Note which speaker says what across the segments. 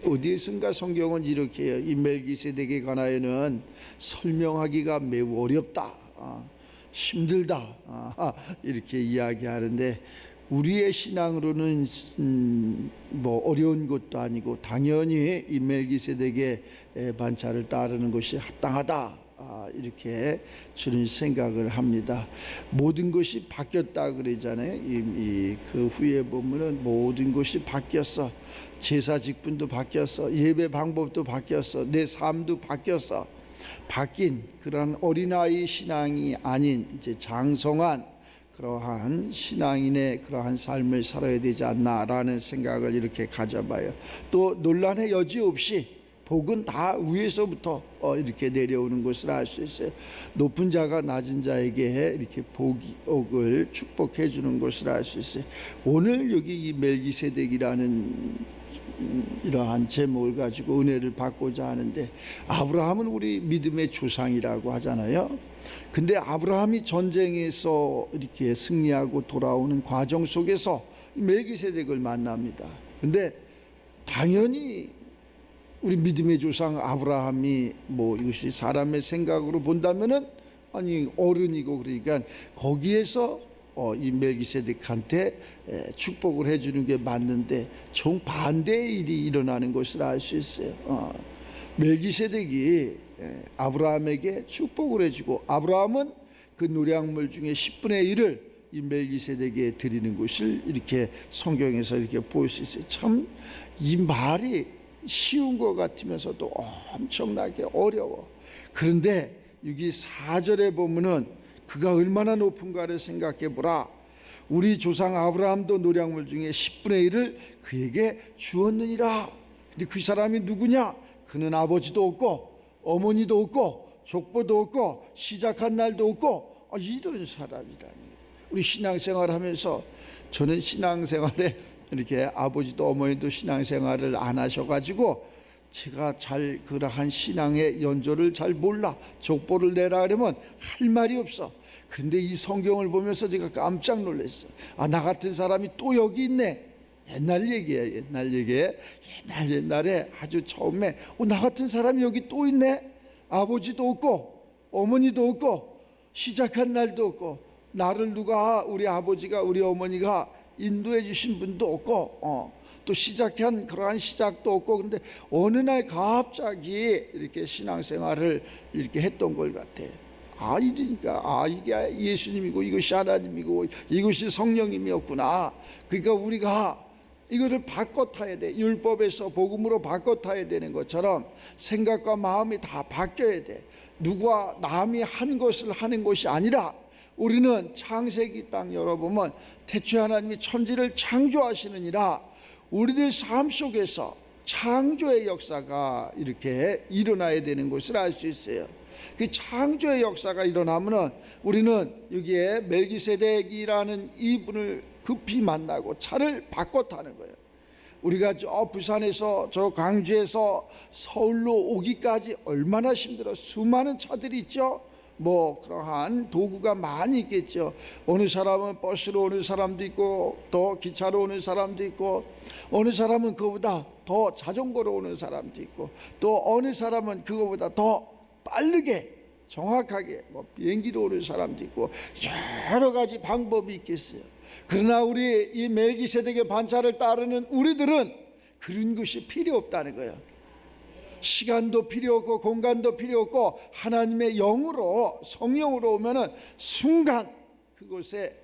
Speaker 1: 어디에선가 성경은 이렇게 해요. 이 멜기세덱에 관하여는 설명하기가 매우 어렵다, 힘들다, 이렇게 이야기하는데, 우리의 신앙으로는 뭐 어려운 것도 아니고 당연히 이 멜기세덱의 반차를 따르는 것이 합당하다, 이렇게 저는 생각을 합니다. 모든 것이 바뀌었다 그러잖아요. 그 후에 보면은 모든 것이 바뀌었어. 제사 직분도 바뀌었어. 예배 방법도 바뀌었어. 내 삶도 바뀌었어. 바뀐 그런 어린아이 신앙이 아닌 이제 장성한 그러한 신앙인의 그러한 삶을 살아야 되지 않나라는 생각을 이렇게 가져봐요. 또 논란의 여지 없이 복은 다 위에서부터 이렇게 내려오는 것을 알 수 있어요. 높은 자가 낮은 자에게 이렇게 복을 축복해 주는 것을 알 수 있어요. 오늘 여기 이 멜기세덱이라는 이러한 제목을 가지고 은혜를 받고자 하는데, 아브라함은 우리 믿음의 조상이라고 하잖아요. 근데 아브라함이 전쟁에서 이렇게 승리하고 돌아오는 과정 속에서 멜기세덱을 만납니다. 근데 당연히 우리 믿음의 조상 아브라함이 뭐 이것이 사람의 생각으로 본다면은 아니 어른이고, 그러니까 거기에서 이 멜기세덱한테 축복을 해주는 게 맞는데 정반대의 일이 일어나는 것을 알 수 있어요. 멜기세덱이 아브라함에게 축복을 해주고, 아브라함은 그 노량물 중에 10분의 1을 이 멜기세덱에 드리는 것을 이렇게 성경에서 이렇게 볼 수 있어요. 참 이 말이 쉬운 것 같으면서도 엄청나게 어려워. 그런데 여기 4절에 보면은 그가 얼마나 높은가를 생각해 보라. 우리 조상 아브라함도 노량물 중에 10분의 1을 그에게 주었느니라. 근데 그 사람이 누구냐? 그는 아버지도 없고 어머니도 없고 족보도 없고 시작한 날도 없고 이런 사람이라니. 우리 신앙생활 하면서, 저는 신앙생활에 이렇게 아버지도 어머니도 신앙생활을 안 하셔가지고 제가 잘 그러한 신앙의 연조를 잘 몰라. 족보를 내라 그러면 할 말이 없어. 그런데 이 성경을 보면서 제가 깜짝 놀랐어요. 나 같은 사람이 또 여기 있네. 옛날 얘기예요. 옛날에 아주 처음에 나 같은 사람이 여기 또 있네. 아버지도 없고 어머니도 없고 시작한 날도 없고, 나를 누가, 우리 아버지가 우리 어머니가 인도해 주신 분도 없고 또 시작한 그러한 시작도 없고, 근데 어느 날 갑자기 이렇게 신앙생활을 이렇게 했던 걸 같아. 이러니까 이게 예수님이고 이것이 하나님이고 이것이 성령님이었구나. 그러니까 우리가 이거를 바꿔 타야 돼. 율법에서 복음으로 바꿔 타야 되는 것처럼 생각과 마음이 다 바뀌어야 돼. 누가 남이 한 것을 하는 것이 아니라, 우리는 창세기 딱 열어보면 태초에 하나님이 천지를 창조하시느니라, 우리들 삶 속에서 창조의 역사가 이렇게 일어나야 되는 것을 알 수 있어요. 그 창조의 역사가 일어나면은 우리는 여기에 멜기세덱이라는 이분을 급히 만나고 차를 바꿔 타는 거예요. 우리가 저 부산에서 저 광주에서 서울로 오기까지 얼마나 힘들어. 수많은 차들이 있죠. 뭐 그러한 도구가 많이 있겠죠. 어느 사람은 버스로 오는 사람도 있고, 또 기차로 오는 사람도 있고, 어느 사람은 그거보다 더 자전거로 오는 사람도 있고, 또 어느 사람은 그거보다 더 빠르게 정확하게 비행기로 오는 사람도 있고, 여러 가지 방법이 있겠어요. 그러나 우리 이 멜기세덱의 반차를 따르는 우리들은 그런 것이 필요 없다는 거예요. 시간도 필요 없고 공간도 필요 없고 하나님의 영으로, 성령으로 오면은 순간 그곳에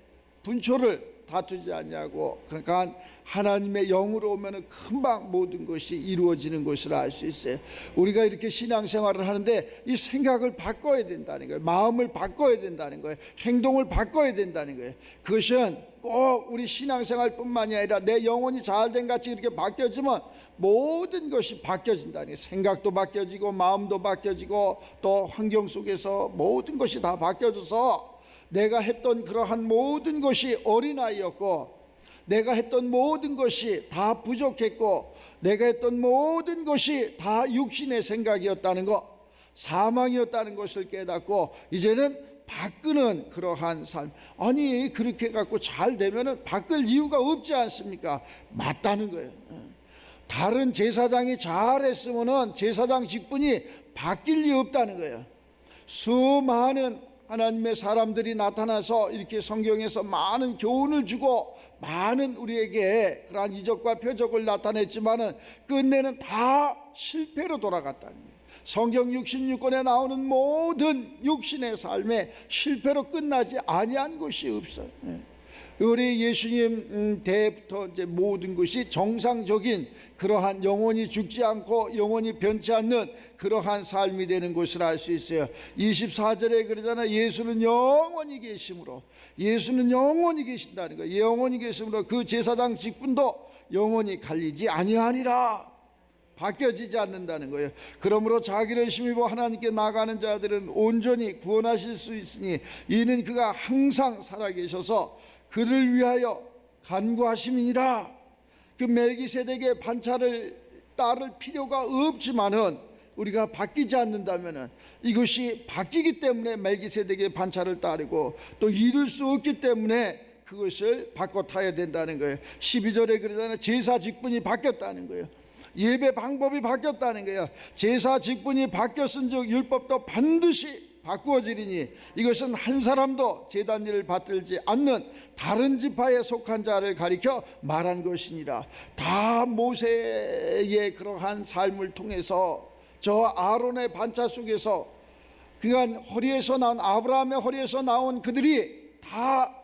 Speaker 1: 분초를 다투지 않냐고. 그러니까 하나님의 영으로 오면은 금방 모든 것이 이루어지는 것을 알 수 있어요. 우리가 이렇게 신앙생활을 하는데 이 생각을 바꿔야 된다는 거예요. 마음을 바꿔야 된다는 거예요. 행동을 바꿔야 된다는 거예요. 그것은 꼭 우리 신앙생활뿐만이 아니라 내 영혼이 잘된 같이 이렇게 바뀌어지면 모든 것이 바뀌어진다는 거예요. 생각도 바뀌어지고 마음도 바뀌어지고 또 환경 속에서 모든 것이 다 바뀌어져서 내가 했던 그러한 모든 것이 어린아이였고, 내가 했던 모든 것이 다 부족했고, 내가 했던 모든 것이 다 육신의 생각이었다는 것, 사망이었다는 것을 깨닫고 이제는 바꾸는 그러한 삶. 아니 그렇게 갖고 잘 되면은 바꿀 이유가 없지 않습니까? 맞다는 거예요. 다른 제사장이 잘했으면은 제사장 직분이 바뀔 리 없다는 거예요. 수많은 하나님의 사람들이 나타나서 이렇게 성경에서 많은 교훈을 주고 많은 우리에게 그러한 이적과 표적을 나타냈지만은 끝내는 다 실패로 돌아갔다는 거예요. 성경 66권에 나오는 모든 육신의 삶에 실패로 끝나지 아니한 것이 없어요. 우리 예수님 때부터 이제 모든 것이 정상적인 그러한 영원히 죽지 않고 영원히 변치 않는 그러한 삶이 되는 것을 알 수 있어요. 24절에 그러잖아요. 예수는 영원히 계심으로, 예수는 영원히 계신다는 거예요. 영원히 계심으로 그 제사장 직분도 영원히 갈리지 아니하니라. 바뀌어지지 않는다는 거예요. 그러므로 자기를 힘입어 하나님께 나가는 자들은 온전히 구원하실 수 있으니 이는 그가 항상 살아계셔서 그를 위하여 간구하심이니라. 그 멜기세덱의 반차를 따를 필요가 없지만은 우리가 바뀌지 않는다면은 이것이 바뀌기 때문에 멜기세덱의 반차를 따르고 또 이룰 수 없기 때문에 그것을 바꿔 타야 된다는 거예요. 12절에 그러잖아요. 제사 직분이 바뀌었다는 거예요. 예배 방법이 바뀌었다는 거예요. 제사 직분이 바뀌었은즉 율법도 반드시 바꾸어지리니 이것은 한 사람도 제단 일을 받들지 않는 다른 지파에 속한 자를 가리켜 말한 것이니라. 다 모세의 그러한 삶을 통해서 저 아론의 반차 속에서 그간 허리에서 나온 아브라함의 허리에서 나온 그들이 다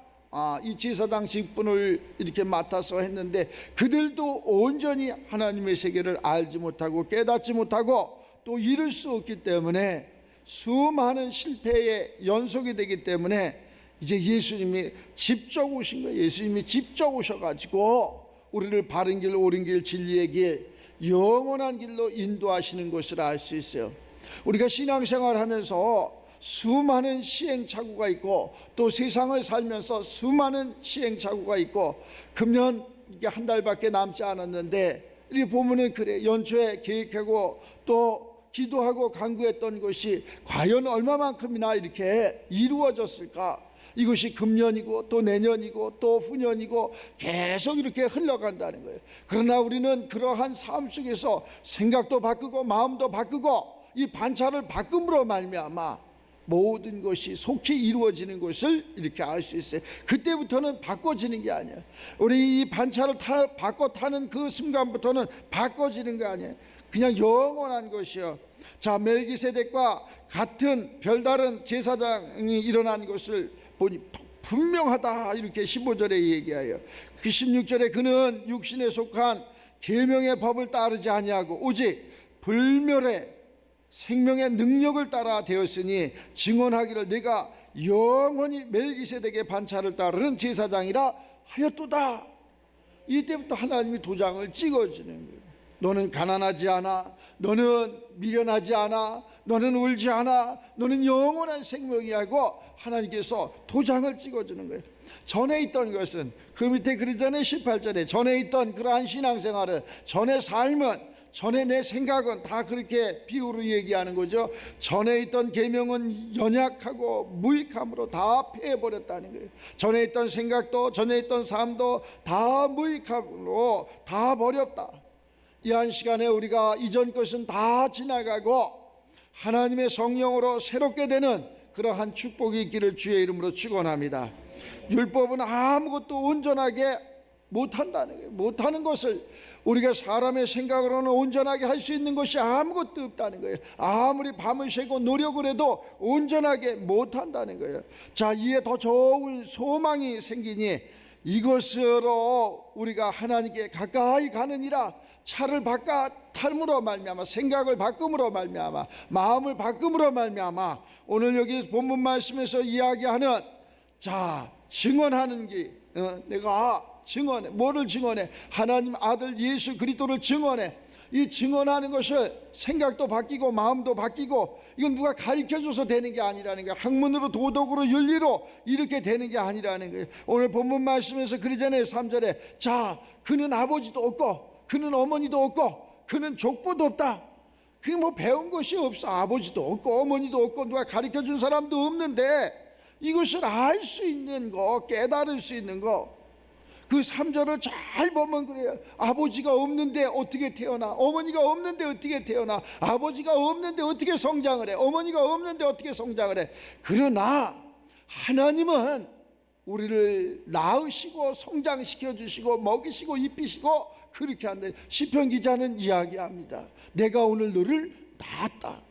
Speaker 1: 이 제사장 직분을 이렇게 맡아서 했는데 그들도 온전히 하나님의 세계를 알지 못하고 깨닫지 못하고 또 이룰 수 없기 때문에 수많은 실패의 연속이 되기 때문에 이제 예수님이 직접 오신 거예요. 예수님이 직접 오셔가지고 우리를 바른 길, 옳은 길, 진리의 길, 영원한 길로 인도하시는 것을 알 수 있어요. 우리가 신앙생활을 하면서 수많은 시행착오가 있고 또 세상을 살면서 수많은 시행착오가 있고 금년 이게 한 달밖에 남지 않았는데 이렇게 보면은 그래 연초에 계획하고 또 기도하고 간구했던 것이 과연 얼마만큼이나 이렇게 이루어졌을까? 이것이 금년이고 또 내년이고 또 후년이고 계속 이렇게 흘러간다는 거예요. 그러나 우리는 그러한 삶 속에서 생각도 바꾸고 마음도 바꾸고 이 반차를 바꿈으로 말미암아 모든 것이 속히 이루어지는 것을 이렇게 알 수 있어요. 그때부터는 바꿔지는 게 아니에요. 우리 이 반차를 바꿔 타는 그 순간부터는 바꿔지는 거 아니에요. 그냥 영원한 것이요. 자, 멜기세덱과 같은 별다른 제사장이 일어난 것을 보니 분명하다 이렇게 15절에 얘기해요. 그 16절에 그는 육신에 속한 계명의 법을 따르지 아니하고 오직 불멸의 생명의 능력을 따라 되었으니 증언하기를 내가 영원히 멜기세덱의 반차를 따르는 제사장이라 하였도다. 이때부터 하나님이 도장을 찍어주는 거예요. 너는 가난하지 않아, 너는 미련하지 않아, 너는 울지 않아, 너는 영원한 생명이 하고 하나님께서 도장을 찍어주는 거예요. 전에 있던 것은 그 밑에 그러잖아요. 18절에 전에 있던 그러한 신앙생활은, 전의 삶은, 전에 내 생각은 다 그렇게 비유로 얘기하는 거죠. 전에 있던 계명은 연약하고 무익함으로 다 패해버렸다는 거예요. 전에 있던 생각도 전에 있던 삶도 다 무익함으로 다 버렸다. 이 한 시간에 우리가 이전 것은 다 지나가고 하나님의 성령으로 새롭게 되는 그러한 축복이 있기를 주의 이름으로 축원합니다. 율법은 아무것도 온전하게 못한다는 거예요. 못하는 것을 우리가 사람의 생각으로는 온전하게 할 수 있는 것이 아무것도 없다는 거예요. 아무리 밤을 새고 노력을 해도 온전하게 못한다는 거예요. 자, 이에 더 좋은 소망이 생기니 이것으로 우리가 하나님께 가까이 가느니라. 차를 바꿔 탐으로 말미암아, 생각을 바꿈으로 말미암아, 마음을 바꿈으로 말미암아, 오늘 여기 본문 말씀에서 이야기하는 자 증언하는 게 내가 증언해. 뭐를 증언해? 하나님 아들 예수 그리스도를 증언해. 이 증언하는 것을 생각도 바뀌고 마음도 바뀌고 이건 누가 가르쳐줘서 되는 게 아니라는 거예요. 학문으로 도덕으로 윤리로 이렇게 되는 게 아니라는 거예요. 오늘 본문 말씀에서 그러잖아요. 3절에 자 그는 아버지도 없고 그는 어머니도 없고 그는 족보도 없다. 그게 뭐 배운 것이 없어. 아버지도 없고 어머니도 없고 누가 가르쳐준 사람도 없는데 이것을 알 수 있는 거, 깨달을 수 있는 거, 그 3절을 잘 보면 그래요. 아버지가 없는데 어떻게 태어나? 어머니가 없는데 어떻게 태어나? 아버지가 없는데 어떻게 성장을 해? 어머니가 없는데 어떻게 성장을 해? 그러나 하나님은 우리를 낳으시고 성장시켜 주시고 먹이시고 입히시고 그렇게 한다. 시편 기자는 이야기합니다. 내가 오늘 너를 낳았다.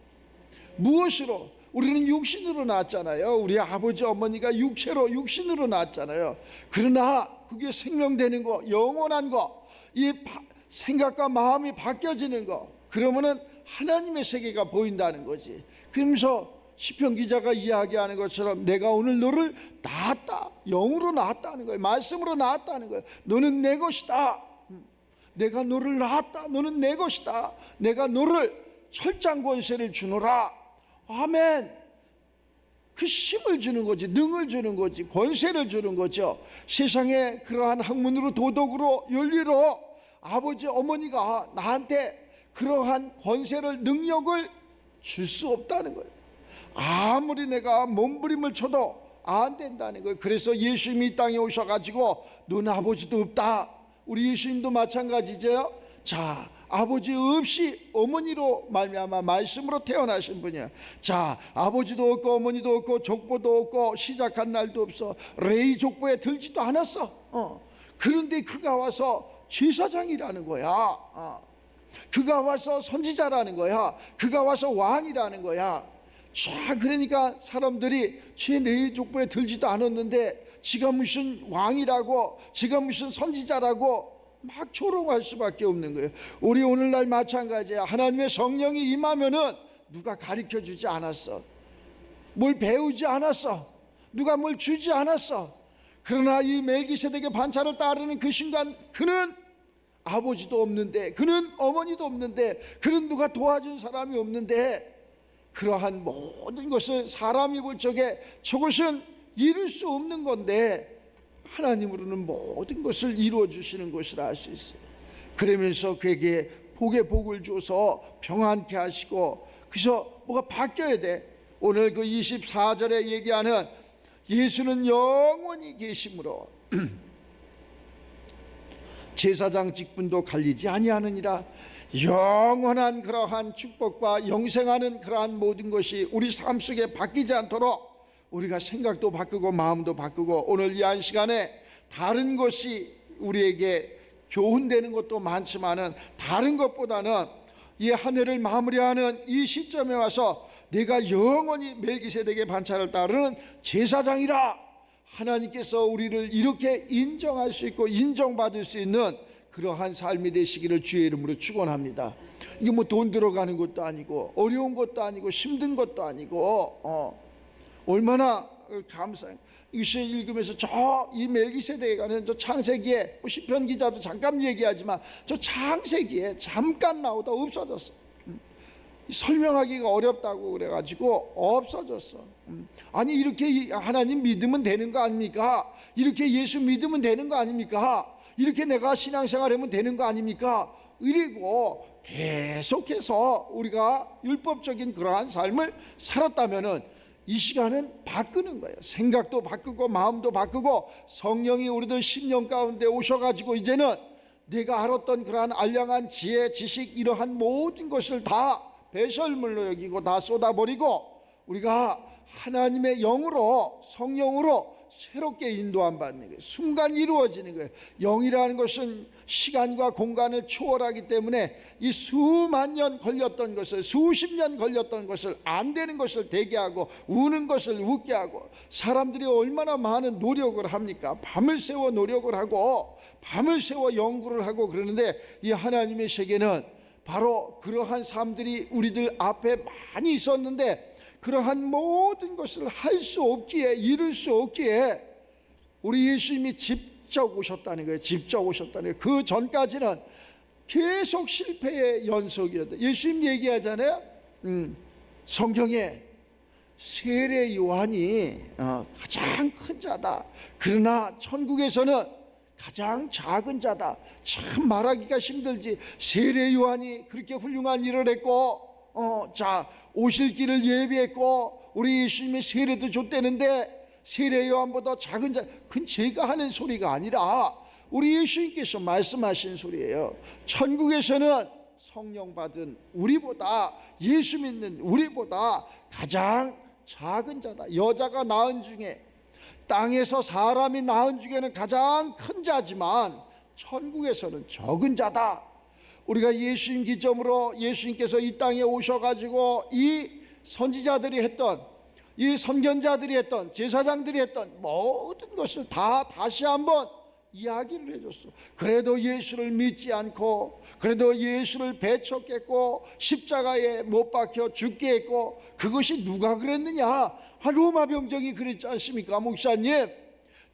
Speaker 1: 무엇으로? 우리는 육신으로 낳았잖아요. 우리 아버지 어머니가 육신으로 낳았잖아요. 그러나 그게 생명되는 거, 영원한 거, 이 생각과 마음이 바뀌어지는 거, 그러면은 하나님의 세계가 보인다는 거지. 그러면서 시편 기자가 이야기하는 것처럼 내가 오늘 너를 낳았다. 영으로 낳았다는 거예요. 말씀으로 낳았다는 거예요. 너는 내 것이다. 내가 너를 낳았다. 너는 내 것이다. 내가 너를 철장 권세를 주노라. 아멘. 그 힘을 주는 거지, 능을 주는 거지, 권세를 주는 거죠. 세상에 그러한 학문으로 도덕으로 윤리로 아버지 어머니가 나한테 그러한 권세를 능력을 줄 수 없다는 거예요. 아무리 내가 몸부림을 쳐도 안 된다는 거예요. 그래서 예수님이 이 땅에 오셔가지고 너는 아버지도 없다. 우리 예수님도 마찬가지죠. 자, 아버지 없이 어머니로 말미암아 말씀으로 태어나신 분이야. 자, 아버지도 없고 어머니도 없고 족보도 없고 시작한 날도 없어. 레위 족보에 들지도 않았어. 그런데 그가 와서 제사장이라는 거야. 그가 와서 선지자라는 거야. 그가 와서 왕이라는 거야. 자, 그러니까 사람들이 제 레위 족보에 들지도 않았는데 지가 무슨 왕이라고, 지가 무슨 선지자라고 막 조롱할 수밖에 없는 거예요. 우리 오늘날 마찬가지야. 하나님의 성령이 임하면은 누가 가르쳐 주지 않았어. 뭘 배우지 않았어. 누가 뭘 주지 않았어. 그러나 이 멜기세덱의 반차를 따르는 그 순간 그는 아버지도 없는데, 그는 어머니도 없는데, 그는 누가 도와준 사람이 없는데, 그러한 모든 것을 사람이 볼 적에 저것은 이룰 수 없는 건데 하나님으로는 모든 것을 이루어 주시는 것이라 할 수 있어요. 그러면서 그에게 복의 복을 줘서 평안케 하시고, 그래서 뭐가 바뀌어야 돼. 오늘 그 24절에 얘기하는 예수는 영원히 계심으로 제사장 직분도 갈리지 아니하느니라. 영원한 그러한 축복과 영생하는 그러한 모든 것이 우리 삶 속에 바뀌지 않도록 우리가 생각도 바꾸고 마음도 바꾸고, 오늘 이 한 시간에 다른 것이 우리에게 교훈되는 것도 많지만은 다른 것보다는 이 한 해를 마무리하는 이 시점에 와서 내가 영원히 멜기세덱의 반차를 따르는 제사장이라, 하나님께서 우리를 이렇게 인정할 수 있고 인정받을 수 있는 그러한 삶이 되시기를 주의 이름으로 축원합니다. 이게 뭐 돈 들어가는 것도 아니고 어려운 것도 아니고 힘든 것도 아니고 얼마나 감사해요. 이것을 읽으면서 저 이 멜기세덱에 관한 저 창세기에 시편 기자도 잠깐 얘기하지만 저 창세기에 잠깐 나오다 없어졌어. 설명하기가 어렵다고 그래가지고 없어졌어. 아니 이렇게 하나님 믿으면 되는 거 아닙니까? 이렇게 예수 믿으면 되는 거 아닙니까? 이렇게 내가 신앙생활하면 되는 거 아닙니까? 이러고 계속해서 우리가 율법적인 그러한 삶을 살았다면은 이 시간은 바꾸는 거예요. 생각도 바꾸고 마음도 바꾸고 성령이 우리들 심령 가운데 오셔가지고 이제는 내가 알았던 그러한 알량한 지혜, 지식 이러한 모든 것을 다 배설물로 여기고 다 쏟아버리고 우리가 하나님의 영으로, 성령으로 새롭게 인도함 받는 거예요. 순간 이루어지는 거예요. 영이라는 것은 시간과 공간을 초월하기 때문에 이 수만 년 걸렸던 것을, 수십 년 걸렸던 것을, 안 되는 것을 되게 하고 우는 것을 웃게 하고, 사람들이 얼마나 많은 노력을 합니까? 밤을 새워 노력을 하고 밤을 새워 연구를 하고 그러는데 이 하나님의 세계는 바로 그러한 사람들이 우리들 앞에 많이 있었는데 그러한 모든 것을 할 수 없기에, 이룰 수 없기에 우리 예수님이 직접 오셨다는 거예요. 직접 오셨다는 거예요. 그 전까지는 계속 실패의 연속이었다. 예수님 얘기하잖아요. 성경에 세례 요한이 가장 큰 자다. 그러나 천국에서는 가장 작은 자다. 참 말하기가 힘들지. 세례 요한이 그렇게 훌륭한 일을 했고 자, 오실 길을 예비했고 우리 예수님의 세례도 줬대는데 세례 요한보다 작은 자, 그건 제가 하는 소리가 아니라 우리 예수님께서 말씀하신 소리예요. 천국에서는 성령 받은 우리보다, 예수 믿는 우리보다 가장 작은 자다. 여자가 낳은 중에, 땅에서 사람이 낳은 중에는 가장 큰 자지만 천국에서는 적은 자다. 우리가 예수님 기점으로 예수님께서 이 땅에 오셔가지고 이 선지자들이 했던, 이 선견자들이 했던, 제사장들이 했던 모든 것을 다 다시 한번 이야기를 해줬어. 그래도 예수를 믿지 않고, 그래도 예수를 배척했고, 십자가에 못 박혀 죽게 했고, 그것이 누가 그랬느냐? 로마 병정이 그랬지 않습니까, 목사님?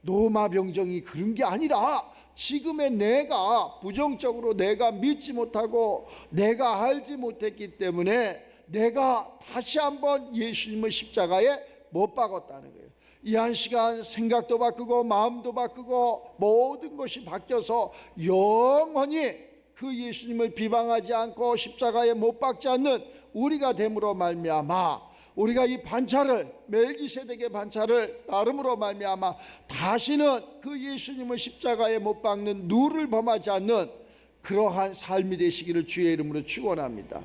Speaker 1: 로마 병정이 그런 게 아니라 지금의 내가, 부정적으로 내가 믿지 못하고 내가 알지 못했기 때문에 내가 다시 한번 예수님의 십자가에 못 박았다는 거예요. 이 한 시간 생각도 바꾸고 마음도 바꾸고 모든 것이 바뀌어서 영원히 그 예수님을 비방하지 않고 십자가에 못 박지 않는 우리가 됨으로 말미암아, 우리가 이 반차를, 멜기세덱의 반차를 나름으로 말미암아 다시는 그 예수님을 십자가에 못 박는 누를 범하지 않는 그러한 삶이 되시기를 주의 이름으로 축원합니다.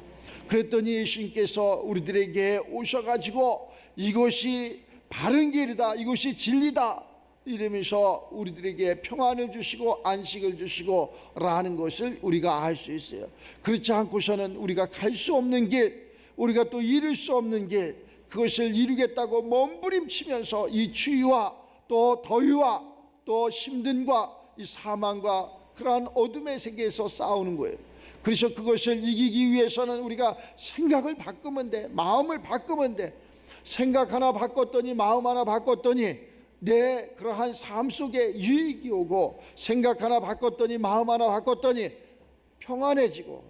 Speaker 1: 그랬더니 예수님께서 우리들에게 오셔가지고 이것이 바른 길이다, 이것이 진리다 이러면서 우리들에게 평안을 주시고 안식을 주시고 라는 것을 우리가 알 수 있어요. 그렇지 않고서는 우리가 갈 수 없는 길, 우리가 또 이룰 수 없는 길, 그것을 이루겠다고 몸부림치면서 이 추위와 또 더위와 또 힘든과 이 사망과 그러한 어둠의 세계에서 싸우는 거예요. 그래서 그것을 이기기 위해서는 우리가 생각을 바꾸면 돼. 마음을 바꾸면 돼. 생각 하나 바꿨더니, 마음 하나 바꿨더니 내 그러한 삶 속에 유익이 오고, 생각 하나 바꿨더니 마음 하나 바꿨더니 평안해지고,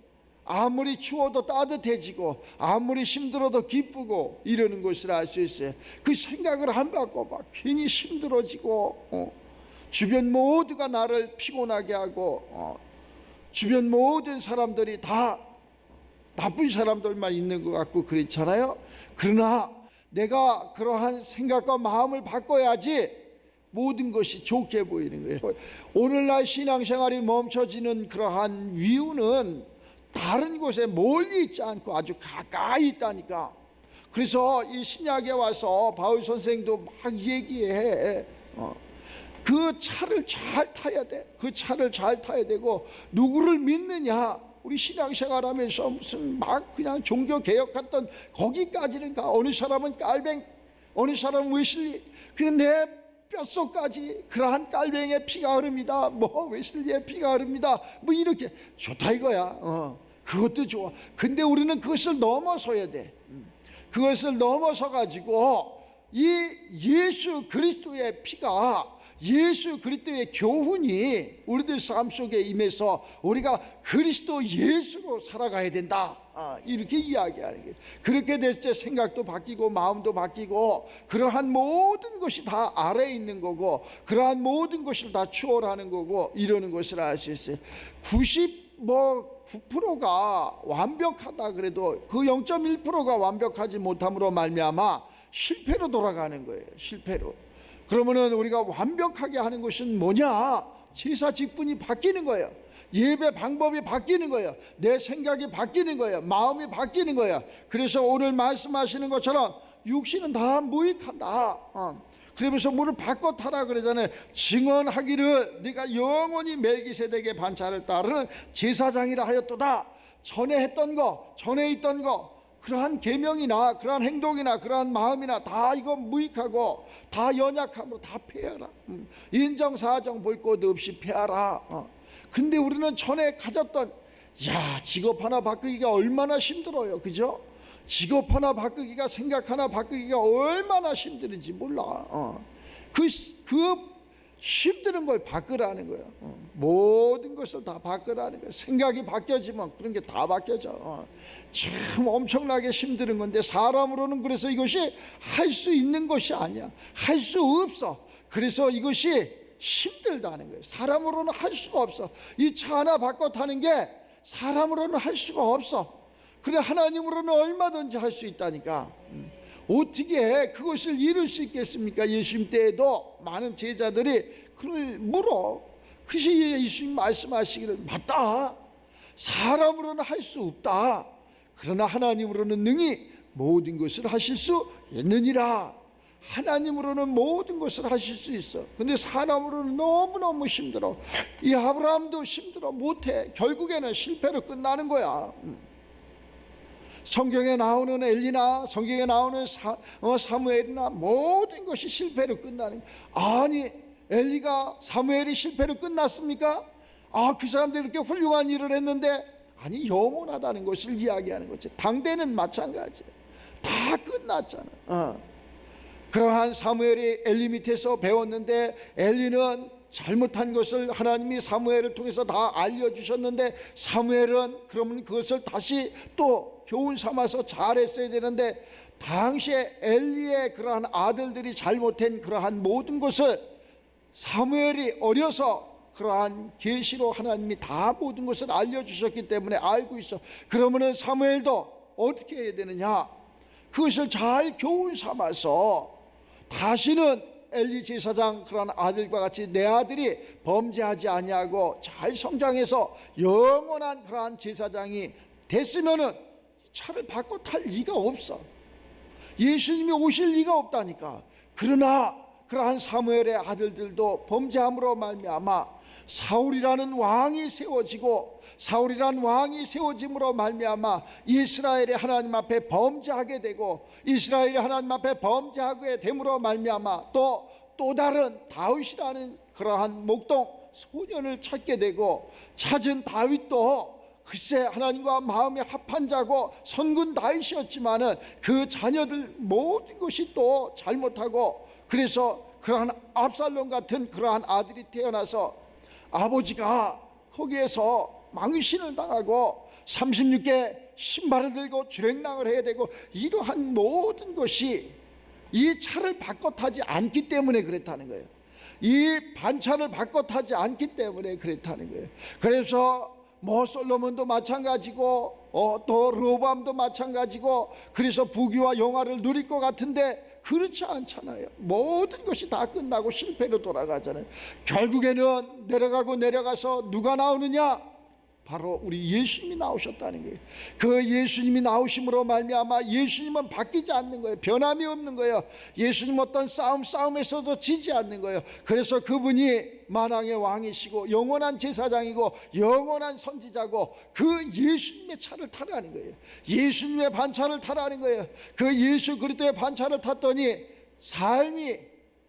Speaker 1: 아무리 추워도 따뜻해지고, 아무리 힘들어도 기쁘고 이러는 것을 알 수 있어요. 그 생각을 안 바꿔봐, 괜히 힘들어지고 주변 모두가 나를 피곤하게 하고 주변 모든 사람들이 다 나쁜 사람들만 있는 것 같고 그렇잖아요. 그러나 내가 그러한 생각과 마음을 바꿔야지 모든 것이 좋게 보이는 거예요. 오늘날 신앙생활이 멈춰지는 그러한 이유는 다른 곳에 멀리 있지 않고 아주 가까이 있다니까. 그래서 이 신약에 와서 바울 선생도 막 얘기해. 그 차를 잘 타야 돼. 그 차를 잘 타야 되고, 누구를 믿느냐, 우리 신앙생활하면서 무슨 막 그냥 종교 개혁했던 거기까지는 가. 어느 사람은 깔뱅, 어느 사람은 웨슬리. 그냥 내 뼛속까지 그러한 깔뱅의 피가 흐릅니다. 뭐 웨슬리의 피가 흐릅니다. 뭐 이렇게 좋다 이거야. 그것도 좋아. 근데 우리는 그것을 넘어서야 돼. 그것을 넘어서 가지고 이 예수 그리스도의 피가, 예수 그리스도의 교훈이 우리들 삶 속에 임해서 우리가 그리스도 예수로 살아가야 된다. 이렇게 이야기하는 거예요. 그렇게 됐을 때 생각도 바뀌고 마음도 바뀌고, 그러한 모든 것이 다 아래에 있는 거고, 그러한 모든 것을 다 추월하는 거고 이러는 것을 알 수 있어요. 9%가 완벽하다 그래도 그 0.1%가 완벽하지 못함으로 말미암아 실패로 돌아가는 거예요. 실패로. 그러면은 우리가 완벽하게 하는 것은 뭐냐? 제사 직분이 바뀌는 거예요. 예배 방법이 바뀌는 거예요. 내 생각이 바뀌는 거예요. 마음이 바뀌는 거예요. 그래서 오늘 말씀하시는 것처럼 육신은 다 무익한다. 그러면서 뭐를 바꿔 타라 그러잖아요. 증언하기를 네가 영원히 멜기세덱의 반차를 따르는 제사장이라 하였도다. 전에 했던 거, 전에 있던 거, 그러한 계명이나 그러한 행동이나 그러한 마음이나 다 이거 무익하고 다 연약함으로 다 폐하라. 인정사정 볼 것 없이 폐하라. 근데 우리는 전에 가졌던, 직업 하나 바꾸기가 얼마나 힘들어요. 그죠? 직업 하나 바꾸기가, 생각 하나 바꾸기가 얼마나 힘든지 몰라. 그 힘드는 걸 바꾸라는 거예요. 모든 것을 다 바꾸라는 거예요. 생각이 바뀌어지면 그런 게 다 바뀌어져. 참 엄청나게 힘든 건데, 사람으로는 그래서 이것이 할 수 있는 것이 아니야. 할 수 없어. 그래서 이것이 힘들다는 거예요. 사람으로는 할 수가 없어. 이 차 하나 바꿔 타는 게 사람으로는 할 수가 없어. 그래 하나님으로는 얼마든지 할 수 있다니까. 어떻게 그것을 이룰 수 있겠습니까? 예수님 때에도 많은 제자들이 그걸 물어. 그래서 예수님 말씀하시기를 맞다. 사람으로는 할 수 없다. 그러나 하나님으로는 능히 모든 것을 하실 수 있느니라. 하나님으로는 모든 것을 하실 수 있어. 근데 사람으로는 너무너무 힘들어. 이 아브라함도 힘들어 못해. 결국에는 실패로 끝나는 거야. 성경에 나오는 엘리나 성경에 나오는 사무엘이나 모든 것이 실패로 끝나는 거야. 아니, 엘리가 사무엘이 실패로 끝났습니까? 그 사람들이 이렇게 훌륭한 일을 했는데, 아니, 영원하다는 것을 이야기하는 거지. 당대는 마찬가지. 다 끝났잖아. 그러한 사무엘이 엘리 밑에서 배웠는데, 엘리는 잘못한 것을 하나님이 사무엘을 통해서 다 알려주셨는데, 사무엘은 그러면 그것을 다시 또 교훈 삼아서 잘했어야 되는데, 당시에 엘리의 그러한 아들들이 잘못한 그러한 모든 것을 사무엘이 어려서 그러한 계시로 하나님이 다 모든 것을 알려주셨기 때문에 알고 있어. 그러면은 사무엘도 어떻게 해야 되느냐? 그것을 잘 교훈 삼아서 다시는 엘리 제사장 그런 아들과 같이 내 아들이 범죄하지 아니하고 잘 성장해서 영원한 그러한 제사장이 됐으면은 차를 바꿔 탈 리가 없어. 예수님이 오실 리가 없다니까. 그러나 그러한 사무엘의 아들들도 범죄함으로 말미암아 사울이라는 왕이 세워지고, 사울이라는 왕이 세워짐으로 말미암아 이스라엘이 하나님 앞에 범죄하게 되고, 이스라엘이 하나님 앞에 범죄하게 됨으로 말미암아 또 다른 다윗이라는 그러한 목동 소년을 찾게 되고, 찾은 다윗도 글쎄 하나님과 마음이 합한 자고 선군 다윗이었지만은 그 자녀들 모든 것이 또 잘못하고, 그래서 그러한 압살롬 같은 그러한 아들이 태어나서 아버지가 거기에서 망신을 당하고 36개 신발을 들고 주랭랑을 해야 되고, 이러한 모든 것이 이 차를 바꿔 타지 않기 때문에 그랬다는 거예요. 이 반차를 바꿔 타지 않기 때문에 그랬다는 거예요. 그래서 솔로몬도 마찬가지고 또 르호보암도 마찬가지고, 그래서 부귀와 영화를 누릴 것 같은데 그렇지 않잖아요. 모든 것이 다 끝나고 실패로 돌아가잖아요. 결국에는 내려가서 누가 나오느냐? 바로 우리 예수님이 나오셨다는 거예요. 그 예수님이 나오심으로 말미암아 예수님은 바뀌지 않는 거예요. 변함이 없는 거예요. 예수님 어떤 싸움에서도 지지 않는 거예요. 그래서 그분이 만왕의 왕이시고 영원한 제사장이고 영원한 선지자고, 그 예수님의 차를 타라는 거예요. 예수님의 반차를 타라는 거예요. 그 예수 그리스도의 반차를 탔더니 삶이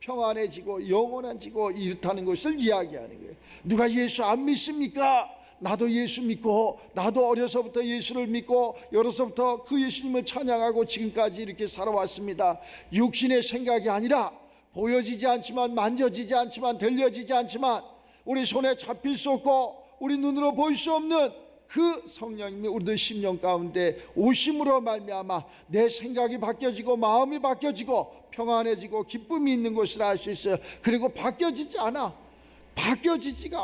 Speaker 1: 평안해지고 영원해지고 이렇다는 것을 이야기하는 거예요. 누가 예수 안 믿습니까? 나도 예수 믿고, 나도 어려서부터 예수를 믿고 어려서부터 그 예수님을 찬양하고 지금까지 이렇게 살아왔습니다. 육신의 생각이 아니라, 보여지지 않지만, 만져지지 않지만, 들려지지 않지만, 우리 손에 잡힐 수 없고 우리 눈으로 볼 수 없는 그 성령님이 우리들 심령 가운데 오심으로 말미암아 내 생각이 바뀌어지고 마음이 바뀌어지고 평안해지고 기쁨이 있는 것을 알 수 있어요. 그리고 바뀌어지지가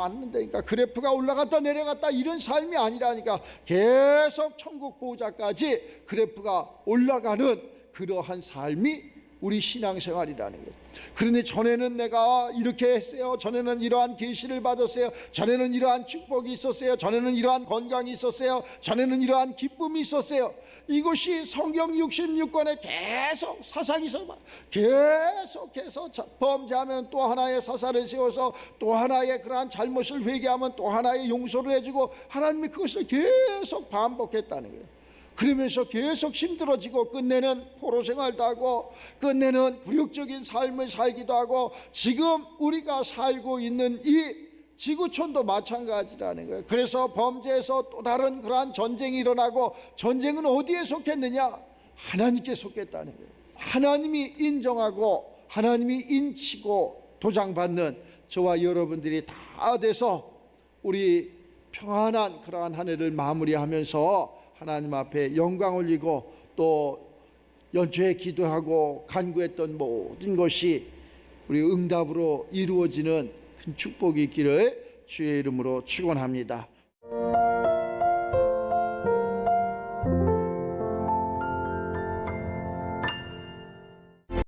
Speaker 1: 않는다니까. 그래프가 올라갔다 내려갔다 이런 삶이 아니라니까. 계속 천국 보호자까지 그래프가 올라가는 그러한 삶이 우리 신앙생활이라는 거예요. 그런데 전에는 내가 이렇게 했어요, 전에는 이러한 계시를 받았어요, 전에는 이러한 축복이 있었어요, 전에는 이러한 건강이 있었어요, 전에는 이러한 기쁨이 있었어요. 이것이 성경 66권에 계속 사상에서 계속해서 범죄하면 또 하나의 사사를 세워서 또 하나의 그러한 잘못을 회개하면 또 하나의 용서를 해주고, 하나님이 그것을 계속 반복했다는 거예요. 그러면서 계속 힘들어지고 끝내는 포로 생활도 하고 끝내는 굴욕적인 삶을 살기도 하고, 지금 우리가 살고 있는 이 지구촌도 마찬가지라는 거예요. 그래서 범죄에서 또 다른 그러한 전쟁이 일어나고, 전쟁은 어디에 속했느냐? 하나님께 속했다는 거예요. 하나님이 인정하고 하나님이 인치고 도장받는 저와 여러분들이 다 돼서 우리 평안한 그러한 한 해를 마무리하면서 하나님 앞에 영광 올리고 또 연초에 기도하고 간구했던 모든 것이 우리 응답으로 이루어지는 큰 축복이 있기를 주의 이름으로 축원합니다.